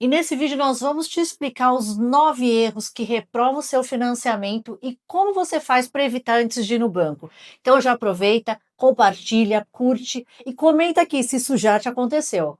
E nesse vídeo nós vamos te explicar os 9 erros que reprovam o seu financiamento e como você faz para evitar antes de ir no banco. Então já aproveita, compartilha, curte e comenta aqui se isso já te aconteceu.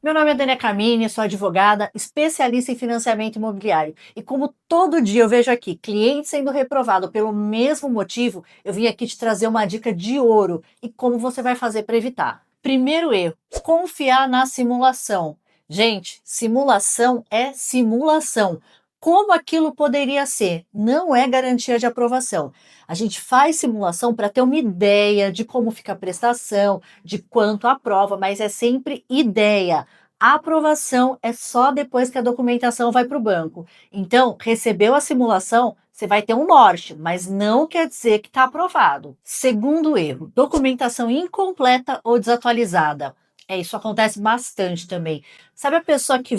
Meu nome é Dania Camini, sou advogada, especialista em financiamento imobiliário. E como todo dia eu vejo aqui cliente sendo reprovado pelo mesmo motivo, eu vim aqui te trazer uma dica de ouro e como você vai fazer para evitar. Primeiro erro, confiar na simulação. Gente, simulação é simulação. Como aquilo poderia ser? Não é garantia de aprovação. A gente faz simulação para ter uma ideia de como fica a prestação, de quanto aprova, mas é sempre ideia. A aprovação é só depois que a documentação vai para o banco. Então, recebeu a simulação, você vai ter um norte, mas não quer dizer que está aprovado. Segundo erro, documentação incompleta ou desatualizada. Isso acontece bastante também. Sabe a pessoa que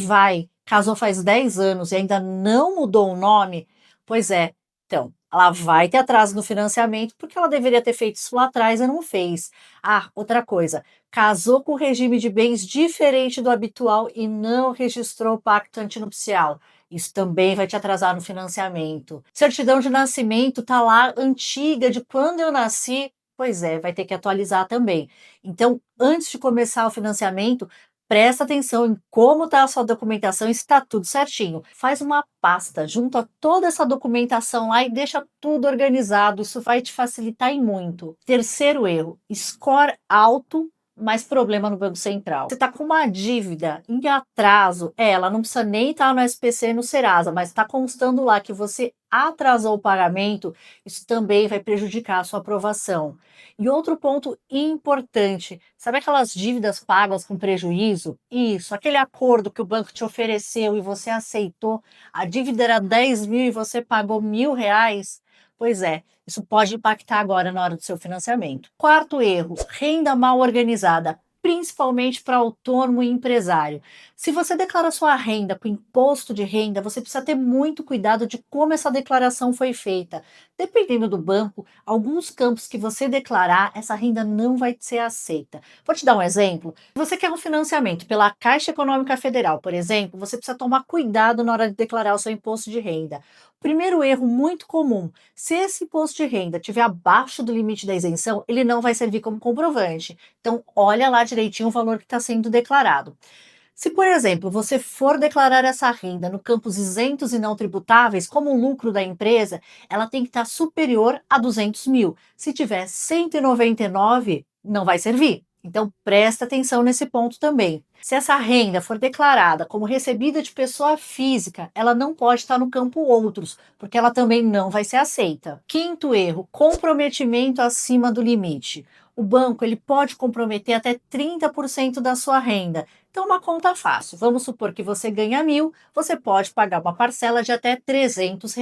casou faz 10 anos e ainda não mudou o nome? Pois é, então, ela vai ter atraso no financiamento porque ela deveria ter feito isso lá atrás e não fez. Ah, outra coisa, casou com regime de bens diferente do habitual e não registrou o pacto antinupcial. Isso também vai te atrasar no financiamento. Certidão de nascimento tá lá antiga, de quando eu nasci. Pois é, vai ter que atualizar também. Então, antes de começar o financiamento, presta atenção em como está a sua documentação e se está tudo certinho. Faz uma pasta, junta toda essa documentação lá e deixa tudo organizado. Isso vai te facilitar e muito. Terceiro erro, score alto, mas problema no Banco Central. Você está com uma dívida em atraso, ela não precisa nem estar no SPC e no Serasa, mas está constando lá que você atrasou o pagamento, isso também vai prejudicar a sua aprovação. E outro ponto importante, sabe aquelas dívidas pagas com prejuízo? Isso, aquele acordo que o banco te ofereceu e você aceitou, a dívida era 10 mil e você pagou R$ 1.000? Pois é, isso pode impactar agora na hora do seu financiamento. Quarto erro, renda mal organizada, principalmente para autônomo e empresário. Se você declara sua renda com imposto de renda, você precisa ter muito cuidado de como essa declaração foi feita. Dependendo do banco, alguns campos que você declarar, essa renda não vai ser aceita. Vou te dar um exemplo. Se você quer um financiamento pela Caixa Econômica Federal, por exemplo, você precisa tomar cuidado na hora de declarar o seu imposto de renda. Primeiro erro muito comum, se esse imposto de renda estiver abaixo do limite da isenção, ele não vai servir como comprovante. Então, olha lá direitinho o valor que está sendo declarado. Se, por exemplo, você for declarar essa renda no campos isentos e não tributáveis, como o lucro da empresa, ela tem que estar superior a 200 mil. Se tiver 199, não vai servir. Então, presta atenção nesse ponto também. Se essa renda for declarada como recebida de pessoa física, ela não pode estar no campo outros, porque ela também não vai ser aceita. Quinto erro, comprometimento acima do limite. O banco ele pode comprometer até 30% da sua renda. Então, uma conta fácil. Vamos supor que você ganha 1.000, você pode pagar uma parcela de até R$ 300.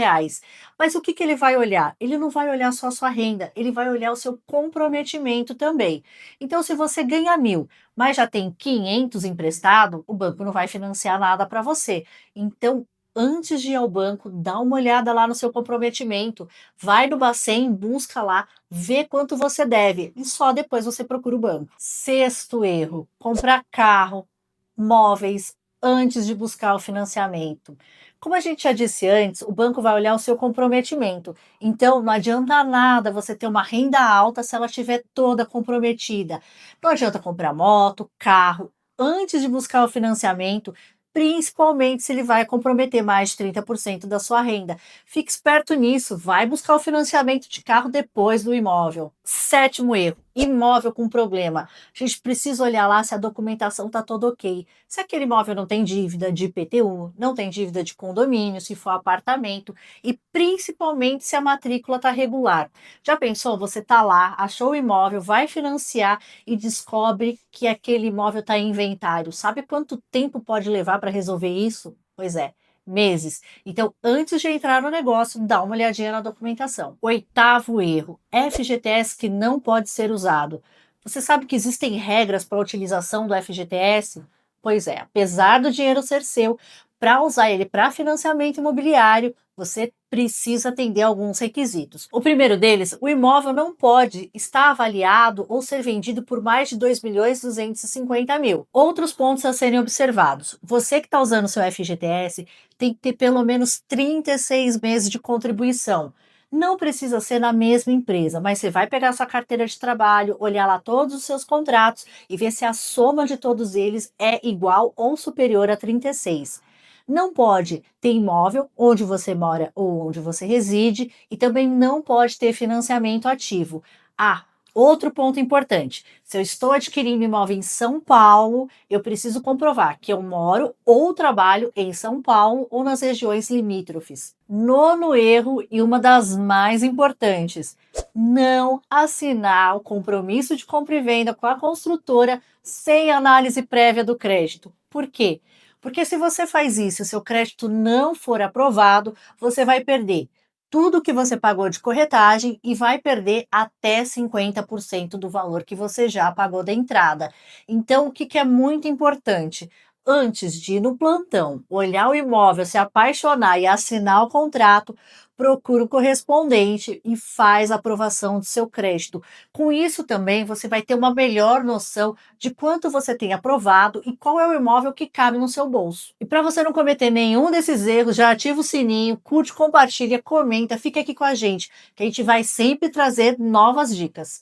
Mas o que ele vai olhar? Ele não vai olhar só a sua renda, ele vai olhar o seu comprometimento também. Então, se você ganha 1.000, mas já tem 500 emprestado, o banco não vai financiar nada para você. Então, antes de ir ao banco, dá uma olhada lá no seu comprometimento, vai no Bacen, busca lá, vê quanto você deve e só depois você procura o banco. Sexto erro, comprar carro, móveis antes de buscar o financiamento. Como a gente já disse antes, o banco vai olhar o seu comprometimento. Então, não adianta nada você ter uma renda alta se ela estiver toda comprometida. Não adianta comprar moto, carro, antes de buscar o financiamento, principalmente se ele vai comprometer mais de 30% da sua renda. Fique esperto nisso, vai buscar o financiamento de carro depois do imóvel. Sétimo erro, imóvel com problema. A gente precisa olhar lá se a documentação está toda ok. Se aquele imóvel não tem dívida de IPTU, não tem dívida de condomínio, se for apartamento e principalmente se a matrícula está regular. Já pensou? Você está lá, achou o imóvel, vai financiar e descobre que aquele imóvel está em inventário. Sabe quanto tempo pode levar para resolver isso? Pois é, meses. Então, antes de entrar no negócio, dá uma olhadinha na documentação. Oitavo erro, FGTS que não pode ser usado. Você sabe que existem regras para a utilização do FGTS? Pois é, apesar do dinheiro ser seu, para usar ele para financiamento imobiliário, Você precisa atender alguns requisitos. O primeiro deles, o imóvel não pode estar avaliado ou ser vendido por mais de 2.250.000. Outros pontos a serem observados. Você que está usando o seu FGTS tem que ter pelo menos 36 meses de contribuição. Não precisa ser na mesma empresa, mas você vai pegar sua carteira de trabalho, olhar lá todos os seus contratos e ver se a soma de todos eles é igual ou superior a 36. Não pode ter imóvel onde você mora ou onde você reside e também não pode ter financiamento ativo. Ah, outro ponto importante: se eu estou adquirindo imóvel em São Paulo, eu preciso comprovar que eu moro ou trabalho em São Paulo ou nas regiões limítrofes. Nono erro, e uma das mais importantes: não assinar o compromisso de compra e venda com a construtora sem análise prévia do crédito. Por quê? Porque se você faz isso e o seu crédito não for aprovado, você vai perder tudo que você pagou de corretagem e vai perder até 50% do valor que você já pagou da entrada. Então, o que que é muito importante? Antes de ir no plantão, olhar o imóvel, se apaixonar e assinar o contrato, procura o correspondente e faz a aprovação do seu crédito. Com isso também você vai ter uma melhor noção de quanto você tem aprovado e qual é o imóvel que cabe no seu bolso. E para você não cometer nenhum desses erros, já ativa o sininho, curte, compartilha, comenta, fica aqui com a gente, que a gente vai sempre trazer novas dicas.